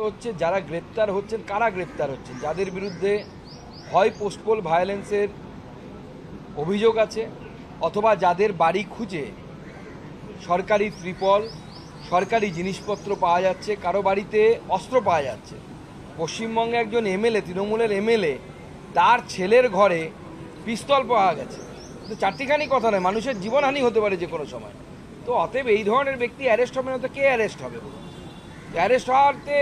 হচ্ছে যারা গ্রেপ্তার হচ্ছেন, কারা গ্রেপ্তার হচ্ছেন, যাদের বিরুদ্ধে হয় পোস্টপোল ভায়োলেন্সের অভিযোগ আছে অথবা যাদের বাড়ি খুঁজে সরকারি ত্রিপল, সরকারি জিনিসপত্র পাওয়া যাচ্ছে, কারো বাড়িতে অস্ত্র পাওয়া যাচ্ছে। পশ্চিমবঙ্গে একজন এমএলএ, তৃণমূলের এমএলএ, তার ছেলের ঘরে পিস্তল পাওয়া গেছে। তো চারটিখানি কথা নয়, মানুষের জীবনহানি হতে পারে যে কোনো সময়। তো অতএব এই ধরনের ব্যক্তি অ্যারেস্ট হবে না তো কে অ্যারেস্ট হবে? অ্যারেস্ট হওয়াতে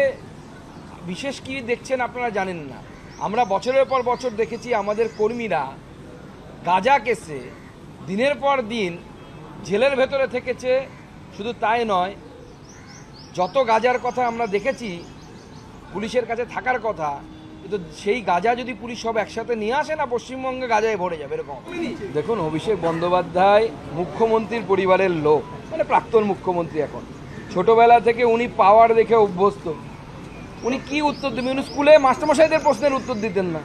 বিশেষ কি দেখছেন আপনারা জানেন না। আমরা বছরের পর বছর দেখেছি আমাদের কর্মীরা গাঁজা কেসে দিনের পর দিন জেলের ভেতরে থেকেছে। শুধু তাই নয়, যত গাঁজার কথা আমরা দেখেছি পুলিশের কাছে থাকার কথা, কিন্তু সেই গাঁজা যদি পুলিশ সব একসাথে নিয়ে আসে না, পশ্চিমবঙ্গে গাঁজায় ভরে যাবে এরকম। দেখুন, অভিষেক বন্দ্যোপাধ্যায় মুখ্যমন্ত্রীর পরিবারের লোক, মানে প্রাক্তন মুখ্যমন্ত্রী। এখন ছোটবেলা থেকে উনি পাওয়ার দেখে অভ্যস্ত। উনি কি উত্তর দেবেন? উনি স্কুলে মাস্টারমশাইদের প্রশ্নের উত্তর দিতেন না,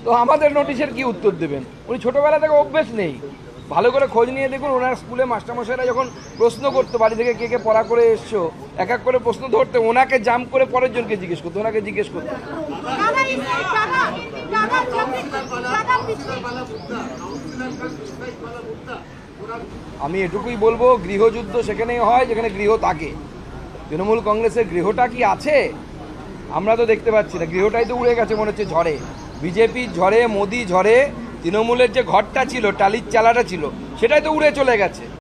তো আমাদের নোটিশের কি উত্তর দেবেন? উনি ছোটবেলা থেকে অভ্যেস নেই। ভালো করে খোঁজ নিয়ে দেখুন, ওনার স্কুলে মাস্টারমশাইরা যখন প্রশ্ন করতো, বাড়ি থেকে কে কে পড়া করে এসছো, এক এক করে প্রশ্ন ধরতে, ওনাকে জাম্প করে পরের জনকে জিজ্ঞেস করতো, ওনাকে জিজ্ঞেস করতো। আমি এটুকুই বলবো, গৃহযুদ্ধ সেখানেই হয় যেখানে গৃহ থাকে। তৃণমূল কংগ্রেসের গৃহটা কি আছে? আমরা তো দেখতে পাচ্ছি না, গৃহটাই তো উড়ে গেছে মনে হচ্ছে ঝড়ে। বিজেপির ঝড়ে, মোদি ঝড়ে তৃণমূলের যে ঘরটা ছিল, টালির চালাটা ছিল, সেটাই তো উড়ে চলে গেছে।